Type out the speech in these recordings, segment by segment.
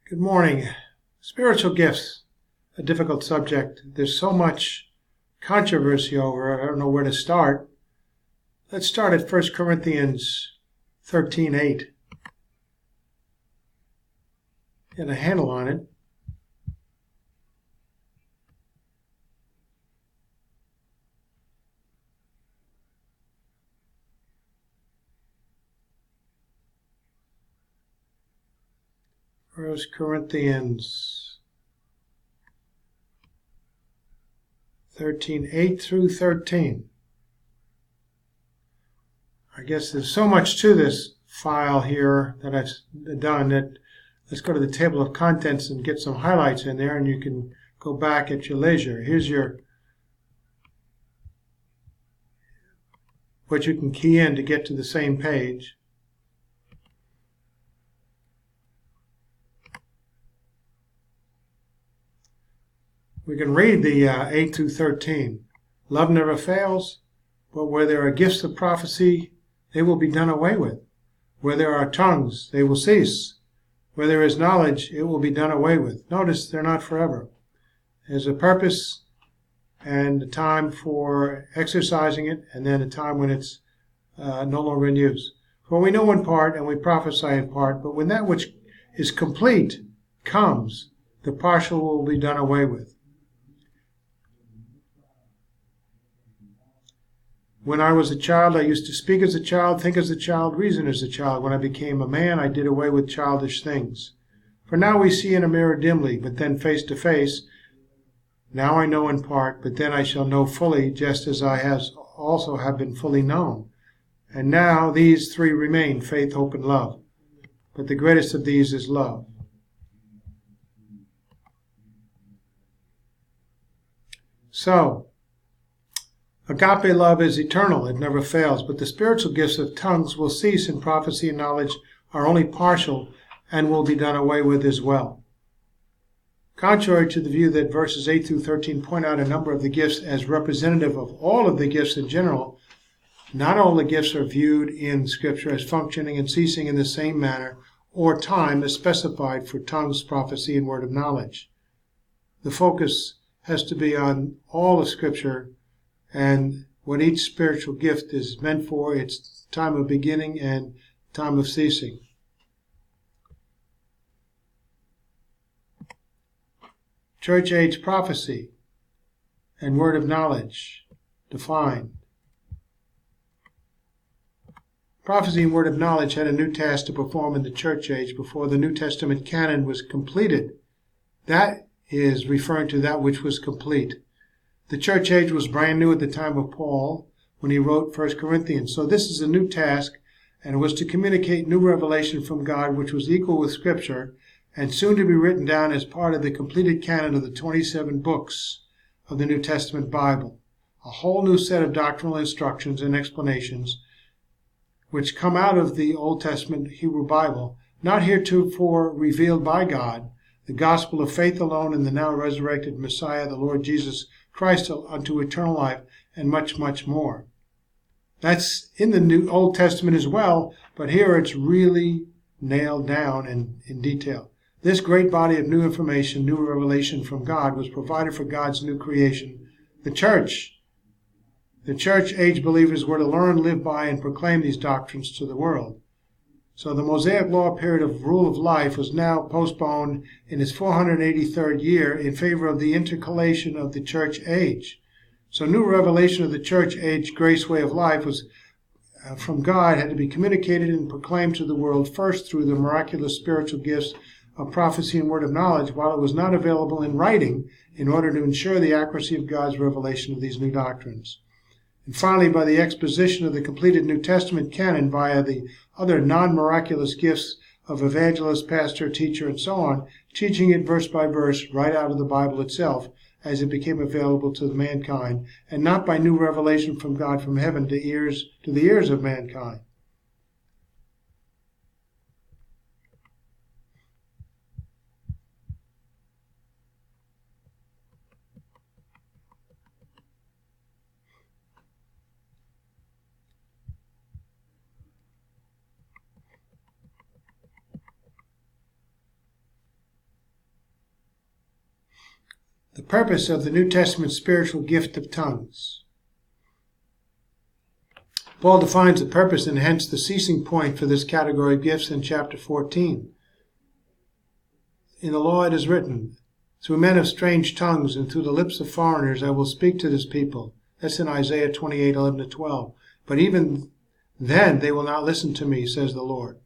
Good morning. Spiritual gifts, a difficult subject. There's so much controversy over it. I don't know where to start. Let's start at 1 Corinthians 13:8. Get a handle on it. First Corinthians 13:8 through 13. I guess there's so much to this file here that I've done that let's go to the table of contents and get some highlights in there, and you can go back at your leisure. Here's what you can key in to get to the same page. We can read the 8 through 13. Love never fails, but where there are gifts of prophecy, they will be done away with. Where there are tongues, they will cease. Where there is knowledge, it will be done away with. Notice they're not forever. There's a purpose and a time for exercising it, and then a time when it's no longer in use. For we know in part, and we prophesy in part, but when that which is complete comes, the partial will be done away with. When I was a child, I used to speak as a child, think as a child, reason as a child. When I became a man, I did away with childish things. For now we see in a mirror dimly, but then face to face. Now I know in part, but then I shall know fully, just as I also have been fully known. And now these three remain, faith, hope, and love. But the greatest of these is love. So, agape love is eternal, it never fails, but the spiritual gifts of tongues will cease, and prophecy and knowledge are only partial and will be done away with as well. Contrary to the view that verses 8 through 13 point out a number of the gifts as representative of all of the gifts in general, not all the gifts are viewed in Scripture as functioning and ceasing in the same manner or time as specified for tongues, prophecy, and word of knowledge. The focus has to be on all of Scripture and what each spiritual gift is meant for, its time of beginning and time of ceasing. Church age prophecy and word of knowledge defined. Prophecy and word of knowledge had a new task to perform in the church age before the New Testament canon was completed. That is referring to that which was complete. The church age was brand new at the time of Paul when he wrote 1 Corinthians. So this is a new task, and it was to communicate new revelation from God, which was equal with Scripture, and soon to be written down as part of the completed canon of the 27 books of the New Testament Bible. A whole new set of doctrinal instructions and explanations which come out of the Old Testament Hebrew Bible, not heretofore revealed by God, the gospel of faith alone in the now resurrected Messiah, the Lord Jesus Christ, unto eternal life, and much, much more. That's in the New Old Testament as well, but here it's really nailed down in detail. This great body of new information, new revelation from God, was provided for God's new creation, the church. The church age believers were to learn, live by, and proclaim these doctrines to the world. So the Mosaic law period of rule of life was now postponed in its 483rd year in favor of the intercalation of the church age. So new revelation of the church age grace way of life was from God had to be communicated and proclaimed to the world first through the miraculous spiritual gifts of prophecy and word of knowledge, while it was not available in writing in order to ensure the accuracy of God's revelation of these new doctrines. And finally, by the exposition of the completed New Testament canon via the other non-miraculous gifts of evangelist, pastor, teacher, and so on, teaching it verse by verse right out of the Bible itself as it became available to mankind, and not by new revelation from God from heaven to the ears of mankind. The purpose of the New Testament spiritual gift of tongues. Paul defines the purpose and hence the ceasing point for this category of gifts in chapter 14. In the law it is written, through men of strange tongues and through the lips of foreigners I will speak to this people. That's in Isaiah 28:11-12. But even then they will not listen to me, says the Lord.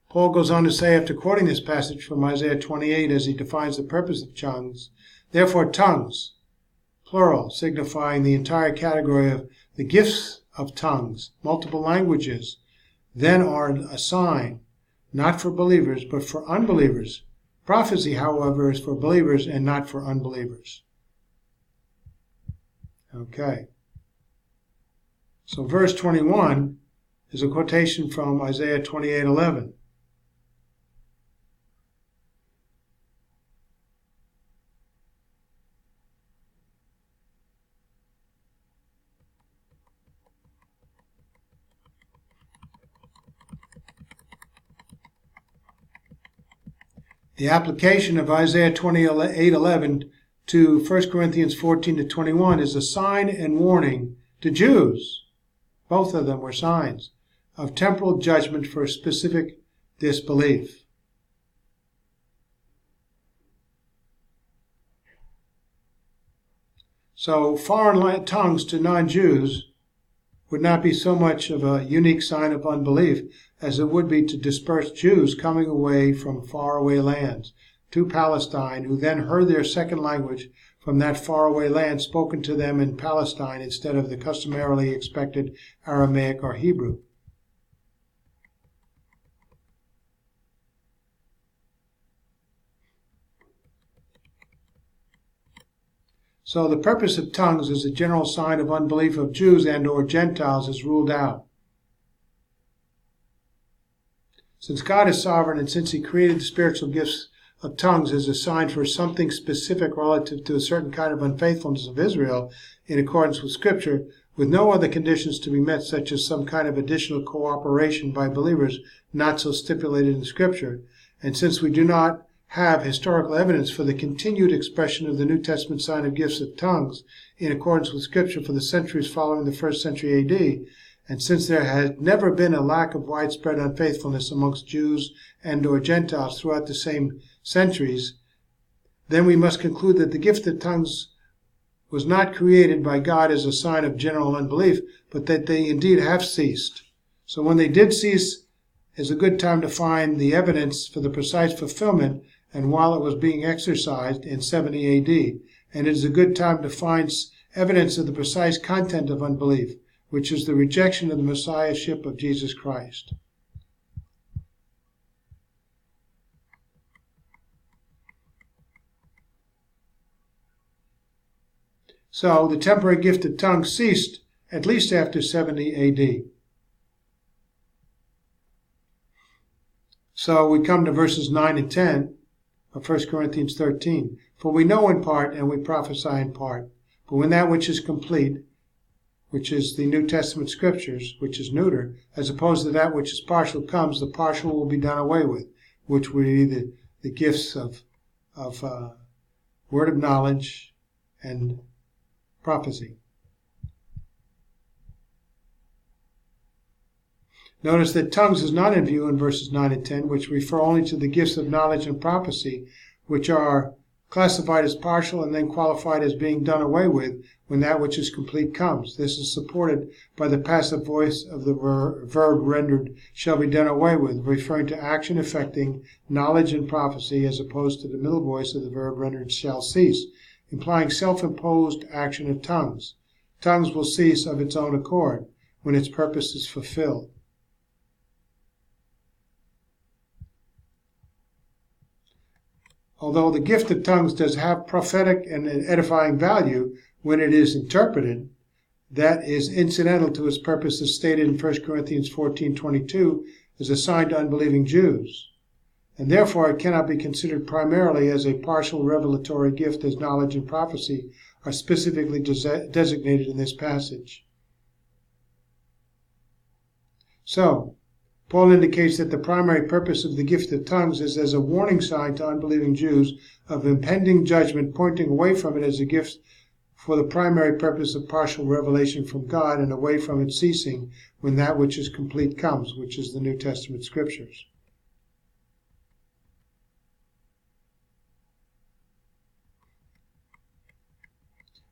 Paul goes on to say, after quoting this passage from Isaiah 28 as he defines the purpose of tongues, therefore tongues, plural, signifying the entire category of the gifts of tongues, multiple languages, then are a sign, not for believers, but for unbelievers. Prophecy, however, is for believers and not for unbelievers. Okay. So verse 21 is a quotation from Isaiah 28:11. The application of Isaiah 28:11 to 1 Corinthians 14-21 is a sign and warning to Jews. Both of them were signs of temporal judgment for specific disbelief. So foreign tongues to non-Jews would not be so much of a unique sign of unbelief as it would be to dispersed Jews coming away from faraway lands to Palestine, who then heard their second language from that faraway land spoken to them in Palestine instead of the customarily expected Aramaic or Hebrew. So the purpose of tongues as a general sign of unbelief of Jews and or Gentiles is ruled out. Since God is sovereign and since he created the spiritual gifts of tongues as a sign for something specific relative to a certain kind of unfaithfulness of Israel in accordance with Scripture, with no other conditions to be met such as some kind of additional cooperation by believers not so stipulated in Scripture, and since we do not have historical evidence for the continued expression of the New Testament sign of gifts of tongues in accordance with Scripture for the centuries following the 1st century A.D., and since there had never been a lack of widespread unfaithfulness amongst Jews and or Gentiles throughout the same centuries, then we must conclude that the gift of tongues was not created by God as a sign of general unbelief, but that they indeed have ceased. So when they did cease is a good time to find the evidence for the precise fulfillment and while it was being exercised in 70 A.D. And it is a good time to find evidence of the precise content of unbelief, which is the rejection of the Messiahship of Jesus Christ. So the temporary gift of tongues ceased at least after 70 A.D. So we come to verses 9 and 10 of 1 Corinthians 13. For we know in part and we prophesy in part. But when that which is complete, which is the New Testament Scriptures, which is neuter, as opposed to that which is partial comes, the partial will be done away with, which would be the gifts of word of knowledge and prophecy. Notice that tongues is not in view in verses 9 and 10, which refer only to the gifts of knowledge and prophecy, which are classified as partial and then qualified as being done away with when that which is complete comes. This is supported by the passive voice of the verb rendered shall be done away with, referring to action affecting knowledge and prophecy, as opposed to the middle voice of the verb rendered shall cease, implying self-imposed action of tongues. Tongues will cease of its own accord when its purpose is fulfilled. Although the gift of tongues does have prophetic and edifying value when it is interpreted, that is incidental to its purpose as stated in 1 Corinthians 14:22 as a sign to unbelieving Jews. And therefore it cannot be considered primarily as a partial revelatory gift as knowledge and prophecy are specifically designated in this passage. So, Paul indicates that the primary purpose of the gift of tongues is as a warning sign to unbelieving Jews of impending judgment, pointing away from it as a gift for the primary purpose of partial revelation from God, and away from it ceasing when that which is complete comes, which is the New Testament Scriptures.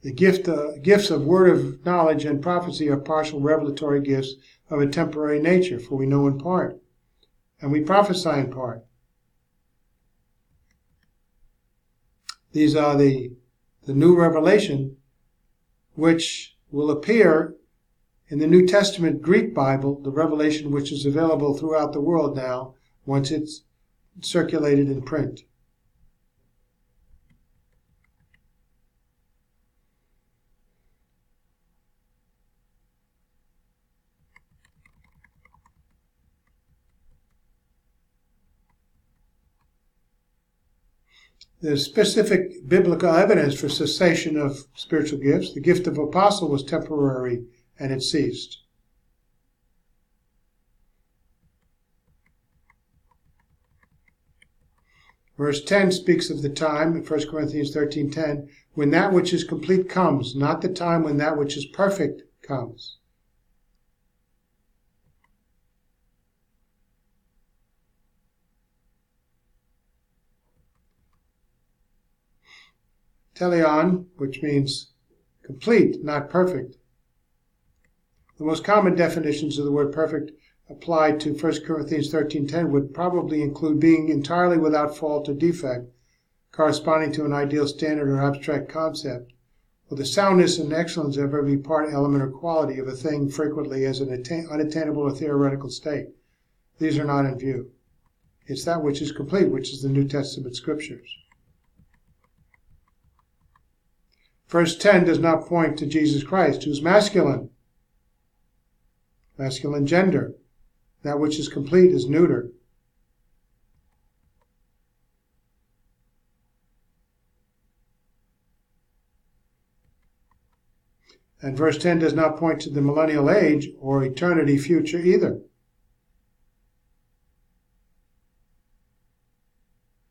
The gifts of word of knowledge and prophecy are partial revelatory gifts of a temporary nature, for we know in part, and we prophesy in part. These are the new revelation which will appear in the New Testament Greek Bible, the revelation which is available throughout the world now, once it's circulated in print. There's specific biblical evidence for cessation of spiritual gifts. The gift of apostle was temporary and it ceased. Verse 10 speaks of the time, in 1 Corinthians 13:10, when that which is complete comes, not the time when that which is perfect comes. Teleon, which means complete, not perfect. The most common definitions of the word perfect applied to 1 Corinthians 13:10 would probably include being entirely without fault or defect, corresponding to an ideal standard or abstract concept, or the soundness and excellence of every part, element, or quality of a thing, frequently as an unattainable or theoretical state. These are not in view. It's that which is complete, which is the New Testament Scriptures. Verse 10 does not point to Jesus Christ, who's masculine gender. That which is complete is neuter. And verse 10 does not point to the millennial age or eternity future either.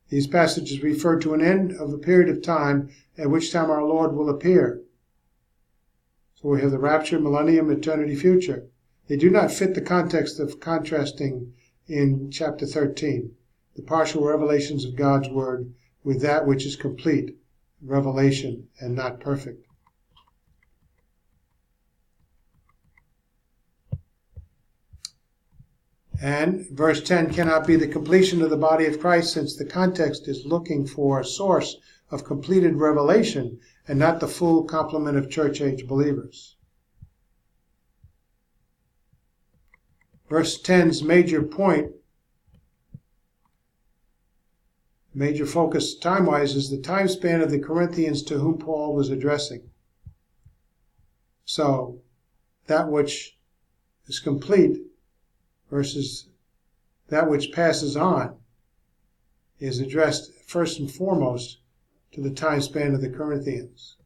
These passages refer to an end of a period of time at which time our Lord will appear. So we have the rapture, millennium, eternity, future. They do not fit the context of contrasting in chapter 13, the partial revelations of God's Word with that which is complete, revelation, and not perfect. And verse 10 cannot be the completion of the body of Christ, since the context is looking for a source of completed revelation and not the full complement of church-age believers. Verse 10's major focus time-wise, is the time span of the Corinthians to whom Paul was addressing. So, that which is complete versus that which passes on is addressed first and foremost to the time span of the Corinthians.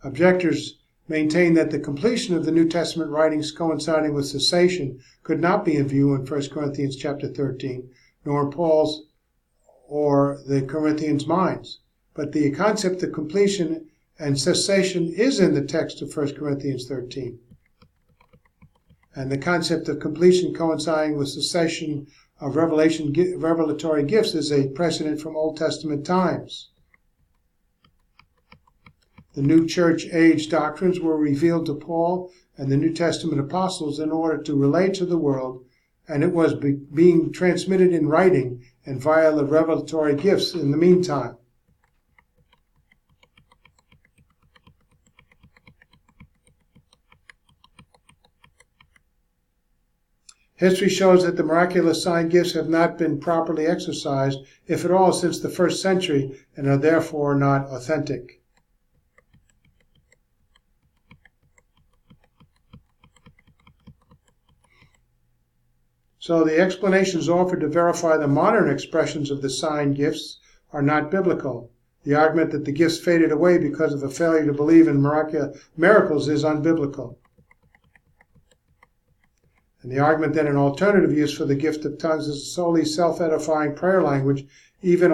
Objectors maintain that the completion of the New Testament writings coinciding with cessation could not be in view in 1 Corinthians chapter 13, nor in Paul's or the Corinthians' minds. But the concept of completion and cessation is in the text of 1 Corinthians 13. And the concept of completion coinciding with cessation of revelatory gifts is a precedent from Old Testament times. The new church age doctrines were revealed to Paul and the New Testament apostles in order to relate to the world, and it was being transmitted in writing and via the revelatory gifts in the meantime. History shows that the miraculous sign gifts have not been properly exercised, if at all, since the first century, and are therefore not authentic. So the explanations offered to verify the modern expressions of the sign gifts are not biblical. The argument that the gifts faded away because of a failure to believe in miracles is unbiblical. And the argument that an alternative use for the gift of tongues is a solely self-edifying prayer language, even